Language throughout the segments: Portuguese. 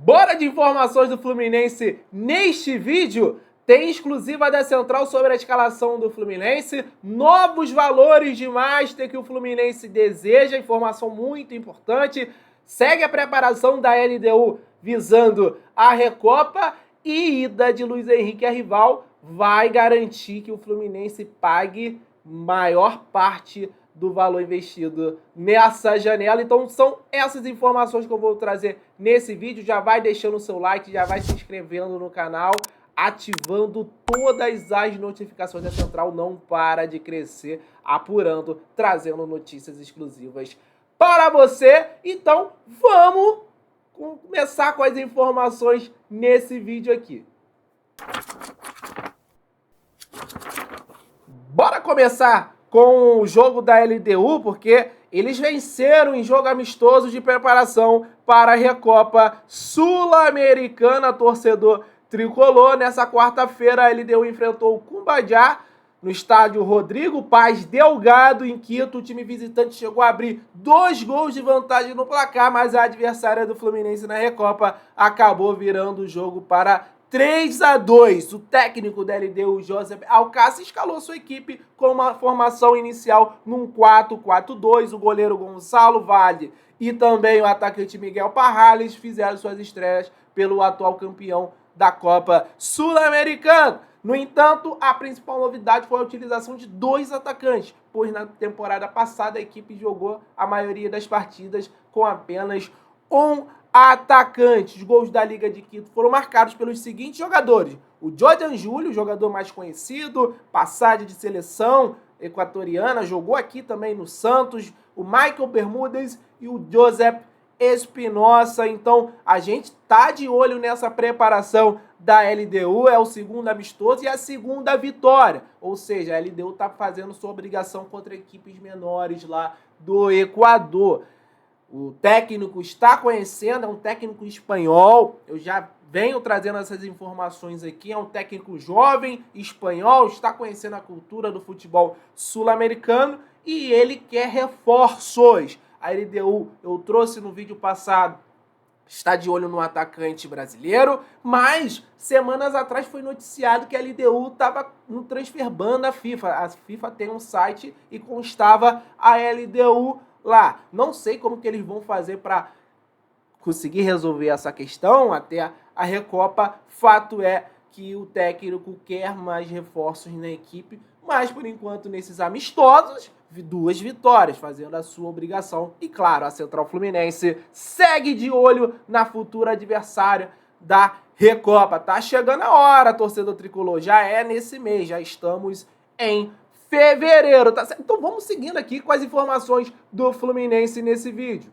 Bora de informações do Fluminense neste vídeo? Tem exclusiva da Central sobre a escalação do Fluminense, novos valores de Master que o Fluminense deseja, informação muito importante. Segue a preparação da LDU visando a Recopa e ida de Luiz Henrique a rival vai garantir que o Fluminense pague maior parte do valor investido nessa janela. Então são essas informações que eu vou trazer nesse vídeo. Já vai deixando o seu like, já vai se inscrevendo no canal, ativando todas as notificações da Central. Não para de crescer, apurando, trazendo notícias exclusivas para você. Então vamos começar com as informações nesse vídeo aqui. Bora começar com o jogo da LDU, porque eles venceram em jogo amistoso de preparação para a Recopa Sul-Americana. Torcedor tricolor, nessa quarta-feira a LDU enfrentou o Cumbajá no estádio Rodrigo Paz Delgado, em Quito. O time visitante chegou a abrir 2 gols de vantagem no placar, mas a adversária do Fluminense na Recopa acabou virando o jogo para 3-2. O técnico da LDU, Joseph Alcácer, escalou sua equipe com uma formação inicial num 4-4-2. O goleiro Gonçalo Vale e também o atacante Miguel Parrales fizeram suas estreias pelo atual campeão da Copa Sul-Americana. No entanto, a principal novidade foi a utilização de 2 atacantes, pois na temporada passada a equipe jogou a maioria das partidas com apenas um atacante. Os gols da Liga de Quito foram marcados pelos seguintes jogadores: o Jordan Júlio, o jogador mais conhecido, passagem de seleção equatoriana, jogou aqui também no Santos, o Michael Bermúdez e o Joseph Espinosa. Então a gente tá de olho nessa preparação da LDU, é o segundo amistoso e a segunda vitória, ou seja, a LDU tá fazendo sua obrigação contra equipes menores lá do Equador. O técnico está conhecendo, é um técnico espanhol, eu já venho trazendo essas informações aqui, é um técnico jovem, espanhol, está conhecendo a cultura do futebol sul-americano e ele quer reforços. A LDU, eu trouxe no vídeo passado, está de olho no atacante brasileiro, mas semanas atrás foi noticiado que a LDU estava no transfer ban da FIFA. A FIFA tem um site e constava a LDU lá. Não sei como que eles vão fazer para conseguir resolver essa questão até a Recopa. Fato é que o técnico quer mais reforços na equipe, mas por enquanto nesses amistosos, 2 vitórias, fazendo a sua obrigação. E claro, a Central Fluminense segue de olho na futura adversária da Recopa. Tá chegando a hora, torcedor tricolor, já é nesse mês, já estamos em fevereiro, tá certo? Então vamos seguindo aqui com as informações do Fluminense nesse vídeo.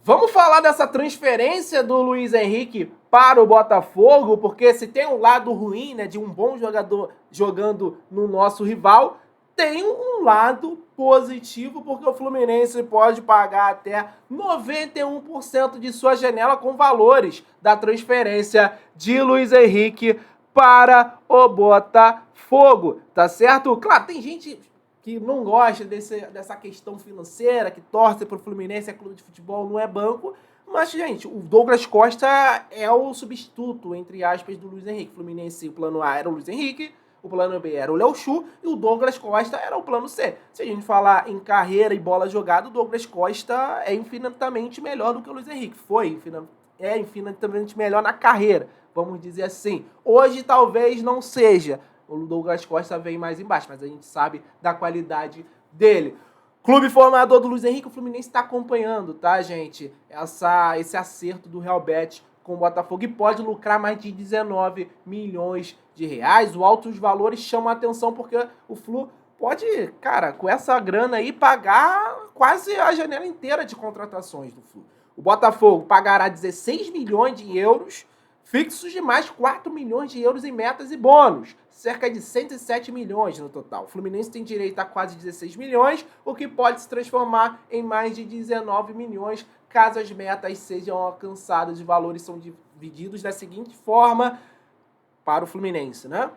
Vamos falar dessa transferência do Luiz Henrique para o Botafogo, porque se tem um lado ruim, né, de um bom jogador jogando no nosso rival, tem um lado positivo, porque o Fluminense pode pagar até 91% de sua janela com valores da transferência de Luiz Henrique para o Botafogo, tá certo? Claro, tem gente que não gosta dessa questão financeira, que torce para o Fluminense, é clube de futebol, não é banco. Mas, gente, o Douglas Costa é o substituto, entre aspas, do Luiz Henrique. Fluminense, o plano A era o Luiz Henrique, o plano B era o Léo Chu e o Douglas Costa era o plano C. Se a gente falar em carreira e bola jogada, o Douglas Costa é infinitamente melhor do que o Luiz Henrique. É infinitamente melhor na carreira, vamos dizer assim. Hoje talvez não seja. O Douglas Costa vem mais embaixo, mas a gente sabe da qualidade dele. Clube formador do Luiz Henrique, o Fluminense está acompanhando, tá, gente? Esse acerto do Real Betis com o Botafogo e pode lucrar mais de 19 milhões de reais. O altos valores chamam a atenção porque o Flu pode, cara, com essa grana aí, pagar quase a janela inteira de contratações do Flu. O Botafogo pagará 16 milhões de euros, fixos de mais 4 milhões de euros em metas e bônus, cerca de 107 milhões no total. O Fluminense tem direito a quase 16 milhões, o que pode se transformar em mais de 19 milhões caso as metas sejam alcançadas. Os valores são divididos da seguinte forma para o Fluminense, né?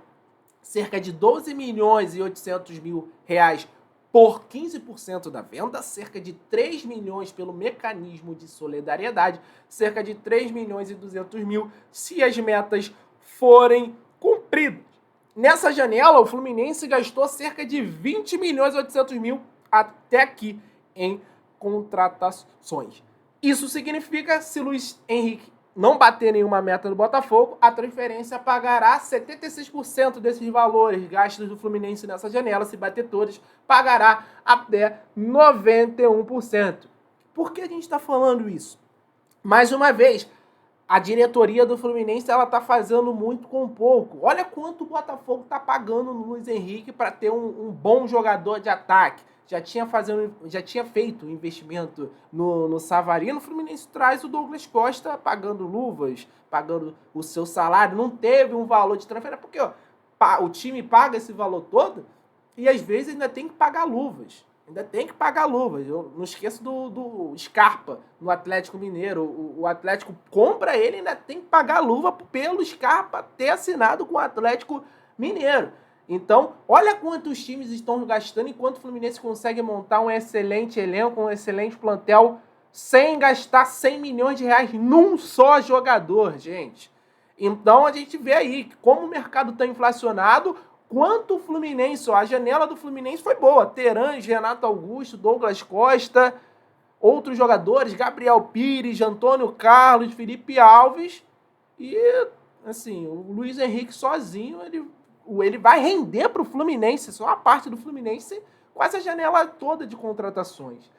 Cerca de 12 milhões e 800 mil reais por 15% da venda, cerca de 3 milhões pelo mecanismo de solidariedade, cerca de 3 milhões e 200 mil se as metas forem cumpridas. Nessa janela, o Fluminense gastou cerca de 20 milhões e 800 mil até aqui em contratações. Isso significa, se Luiz Henrique não bater nenhuma meta do Botafogo, a transferência pagará 76% desses valores gastos do Fluminense nessa janela. Se bater todos, pagará até 91%. Por que a gente está falando isso? Mais uma vez, a diretoria do Fluminense está fazendo muito com pouco. Olha quanto o Botafogo está pagando no Luiz Henrique para ter um bom jogador de ataque. Já tinha feito investimento no Savarino. O Fluminense traz o Douglas Costa pagando luvas, pagando o seu salário. Não teve um valor de transferência, porque o time paga esse valor todo e às vezes ainda tem que pagar luvas. Eu não esqueço do Scarpa no Atlético Mineiro. O Atlético compra ele e ainda tem que pagar a luva pelo Scarpa ter assinado com o Atlético Mineiro. Então, olha quantos times estão gastando enquanto o Fluminense consegue montar um excelente elenco, um excelente plantel, sem gastar 100 milhões de reais num só jogador, gente. Então, a gente vê aí como o mercado está inflacionado, quanto o Fluminense, a janela do Fluminense foi boa. Teran, Renato Augusto, Douglas Costa, outros jogadores, Gabriel Pires, Antônio Carlos, Felipe Alves. E, assim, o Luiz Henrique sozinho, ele vai render para o Fluminense, só a parte do Fluminense, com essa janela toda de contratações.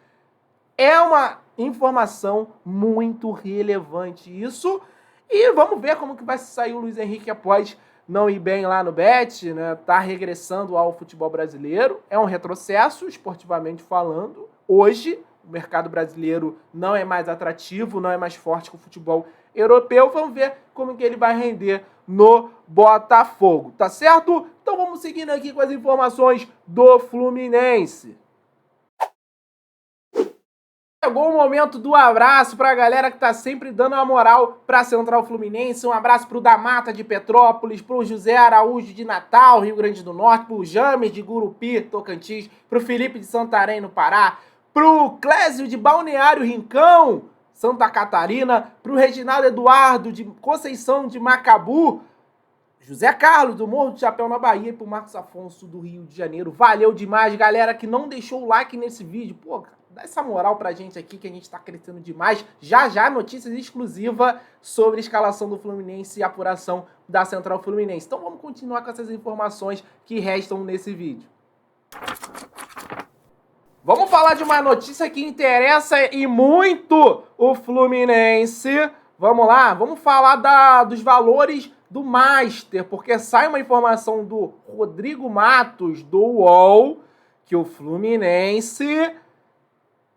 É uma informação muito relevante isso. E vamos ver como que vai sair o Luiz Henrique após não ir bem lá no Bet, né? Tá regressando ao futebol brasileiro. É um retrocesso, esportivamente falando. Hoje, o mercado brasileiro não é mais atrativo, não é mais forte que o futebol europeu. Vamos ver como que ele vai render no Botafogo, tá certo? Então vamos seguindo aqui com as informações do Fluminense. Chegou o momento do abraço para a galera que tá sempre dando uma moral para a Central Fluminense. Um abraço para o da Mata de Petrópolis, para o José Araújo de Natal, Rio Grande do Norte, para o James de Gurupi, Tocantins, para o Felipe de Santarém, no Pará, para o Clésio de Balneário Rincão, Santa Catarina, para o Reginaldo Eduardo de Conceição de Macabu, José Carlos do Morro do Chapéu na Bahia e para o Marcos Afonso do Rio de Janeiro. Valeu demais, galera que não deixou o like nesse vídeo. Pô, dá essa moral pra gente aqui que a gente tá crescendo demais. Já notícias exclusivas sobre a escalação do Fluminense e a apuração da Central Fluminense. Então vamos continuar com essas informações que restam nesse vídeo. Vamos falar de uma notícia que interessa e muito o Fluminense. Vamos lá, vamos falar dos valores do Master, porque sai uma informação do Rodrigo Matos, do UOL, que o Fluminense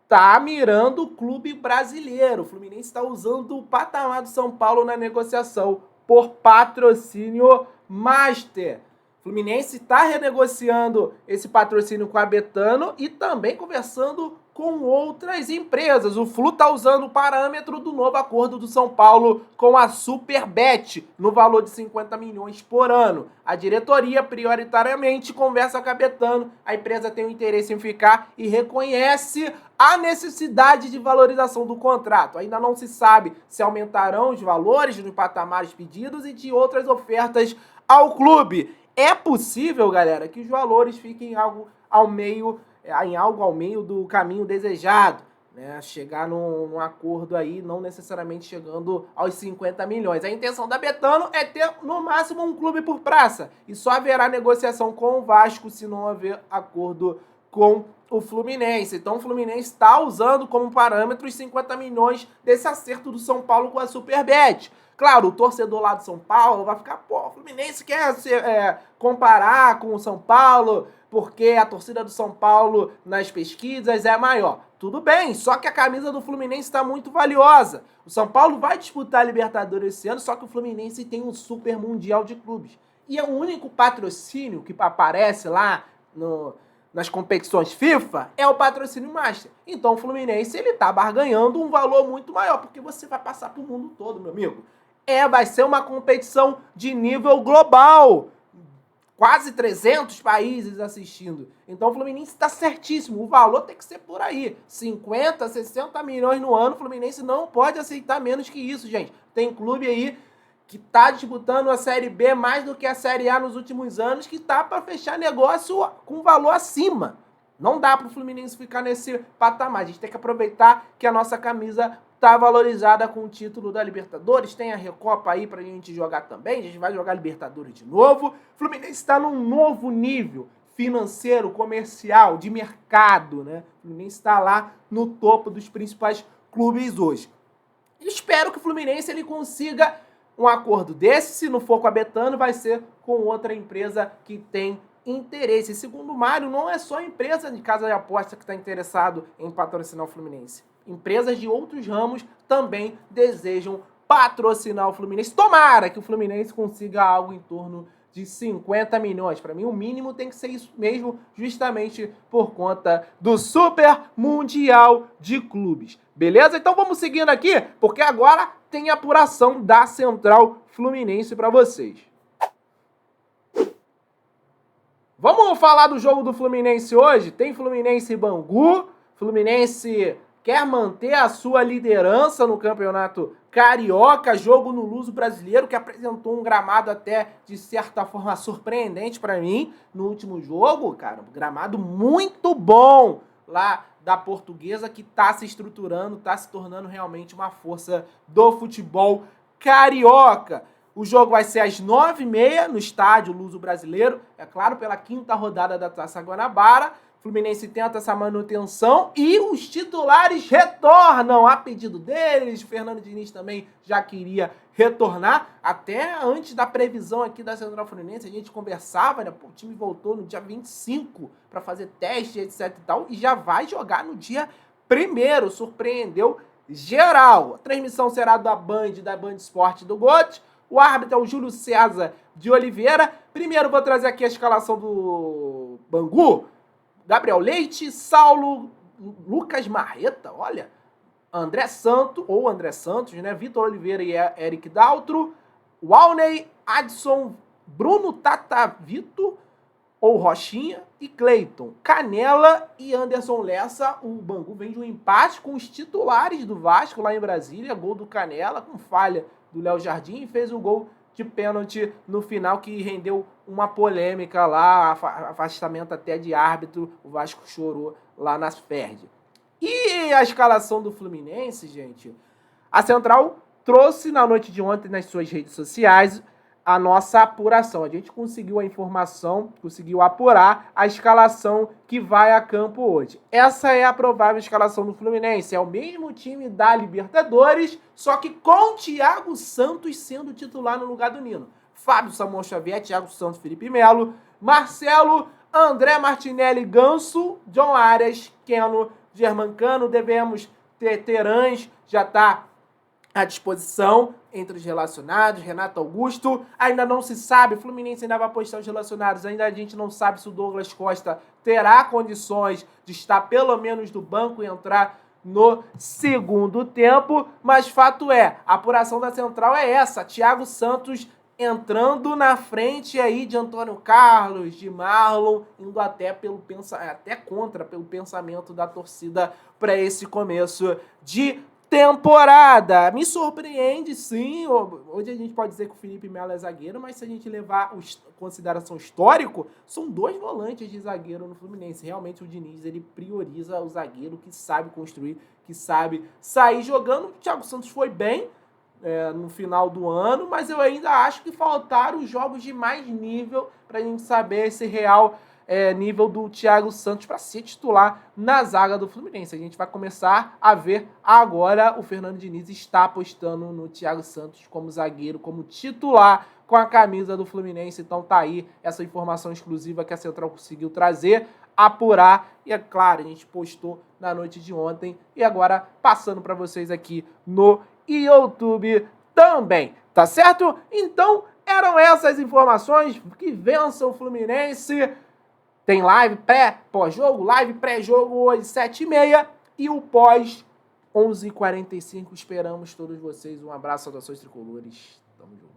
tá mirando o clube brasileiro. O Fluminense está usando o patamar do São Paulo na negociação por patrocínio Master. O Fluminense está renegociando esse patrocínio com a Betano e também conversando com outras empresas. O Flu está usando o parâmetro do novo acordo do São Paulo com a Superbet, no valor de 50 milhões por ano. A diretoria prioritariamente conversa com a Betano, a empresa tem um interesse em ficar e reconhece a necessidade de valorização do contrato. Ainda não se sabe se aumentarão os valores dos patamares pedidos e de outras ofertas ao clube. É possível, galera, que os valores fiquem em algo ao meio do caminho desejado, né? Chegar num acordo aí, não necessariamente chegando aos 50 milhões. A intenção da Betano é ter, no máximo, um clube por praça. E só haverá negociação com o Vasco se não houver acordo com o Fluminense. Então o Fluminense está usando como parâmetro os 50 milhões desse acerto do São Paulo com a Superbet. Claro, o torcedor lá do São Paulo vai ficar, pô, o Fluminense quer comparar com o São Paulo, porque a torcida do São Paulo nas pesquisas é maior. Tudo bem, só que a camisa do Fluminense está muito valiosa. O São Paulo vai disputar a Libertadores esse ano, só que o Fluminense tem um Super Mundial de Clubes. E é o único patrocínio que aparece lá nas competições FIFA é o patrocínio Master. Então o Fluminense ele tá barganhando um valor muito maior, porque você vai passar pro mundo todo, meu amigo. Vai ser uma competição de nível global. quase 300 países assistindo. Então o Fluminense está certíssimo, o valor tem que ser por aí. 50, 60 milhões no ano, o Fluminense não pode aceitar menos que isso, gente. Tem clube aí que está disputando a Série B mais do que a Série A nos últimos anos, que está para fechar negócio com valor acima. Não dá para o Fluminense ficar nesse patamar. A gente tem que aproveitar que a nossa camisa está valorizada com o título da Libertadores. Tem a Recopa aí para a gente jogar também. A gente vai jogar Libertadores de novo. O Fluminense está num novo nível financeiro, comercial, de mercado, né? O Fluminense está lá no topo dos principais clubes hoje. Espero que o Fluminense ele consiga um acordo desse. Se não for com a Betano, vai ser com outra empresa que tem interesse. Segundo o Mário, não é só a empresa de casa de aposta que está interessado em patrocinar o Fluminense. Empresas de outros ramos também desejam patrocinar o Fluminense. Tomara que o Fluminense consiga algo em torno de 50 milhões. Para mim, o mínimo tem que ser isso mesmo, justamente por conta do Super Mundial de Clubes. Beleza? Então vamos seguindo aqui, porque agora tem apuração da Central Fluminense para vocês. Vamos falar do jogo do Fluminense hoje? Tem Fluminense e Bangu. Fluminense quer manter a sua liderança no Campeonato Carioca. Jogo no Luso Brasileiro, que apresentou um gramado até, de certa forma, surpreendente para mim no último jogo. Cara, um gramado muito bom lá da Portuguesa, que está se estruturando, está se tornando realmente uma força do futebol carioca. O jogo vai ser às 9h30 no estádio Luso Brasileiro, é claro, pela 5ª rodada da Taça Guanabara. O Fluminense tenta essa manutenção e os titulares retornam a pedido deles. O Fernando Diniz também já queria retornar, até antes da previsão aqui da Central Fluminense. A gente conversava, né? Pô, o time voltou no dia 25 para fazer teste, etc e tal, e já vai jogar no dia 1º. Surpreendeu geral. A transmissão será da Band Sport do GOT. O árbitro é o Júlio César de Oliveira. Primeiro vou trazer aqui a escalação do Bangu. Gabriel Leite, Saulo, Lucas Marreta, olha, André Santos, né? Vitor Oliveira e Eric Daltro, Walney, Adson, Bruno Tatavito ou Rochinha e Cleiton, Canela e Anderson Lessa. O Bangu vem de um empate com os titulares do Vasco lá em Brasília, gol do Canela com falha do Léo Jardim e fez um gol de pênalti no final que rendeu uma polêmica lá, afastamento até de árbitro. O Vasco chorou lá nas Ferdi. E a escalação do Fluminense, gente, a Central trouxe na noite de ontem nas suas redes sociais a nossa apuração. A gente conseguiu a informação, conseguiu apurar a escalação que vai a campo hoje. Essa é a provável escalação do Fluminense. É o mesmo time da Libertadores, só que com Thiago Santos sendo titular no lugar do Nino. Fábio Samuel Xavier, Thiago Santos, Felipe Melo, Marcelo, André Martinelli, Ganso, John Arias, Keno, Germancano. Devemos ter Terãs, já está à disposição entre os relacionados, Renato Augusto. Ainda não se sabe, o Fluminense ainda vai postar os relacionados, ainda a gente não sabe se o Douglas Costa terá condições de estar pelo menos do banco e entrar no segundo tempo, mas fato é, a apuração da Central é essa, Thiago Santos entrando na frente aí de Antônio Carlos, de Marlon, indo até pelo pelo pensamento da torcida para esse começo de temporada. Me surpreende, sim. Hoje a gente pode dizer que o Felipe Melo é zagueiro, mas se a gente levar em consideração histórico, são 2 volantes de zagueiro no Fluminense. Realmente o Diniz, ele prioriza o zagueiro que sabe construir, que sabe sair jogando. O Thiago Santos foi bem no final do ano, mas eu ainda acho que faltaram os jogos de mais nível para a gente saber esse real nível do Thiago Santos para ser titular na zaga do Fluminense. A gente vai começar a ver agora. O Fernando Diniz está apostando no Thiago Santos como zagueiro, como titular com a camisa do Fluminense. Então tá aí essa informação exclusiva que a Central conseguiu trazer, apurar, e é claro, a gente postou na noite de ontem e agora passando para vocês aqui no YouTube também, tá certo? Então eram essas informações. Que vença o Fluminense. Tem live pós-jogo, live pré-jogo hoje, 7h30. E o pós, 11h45. Esperamos todos vocês. Um abraço, saudações tricolores. Tamo junto.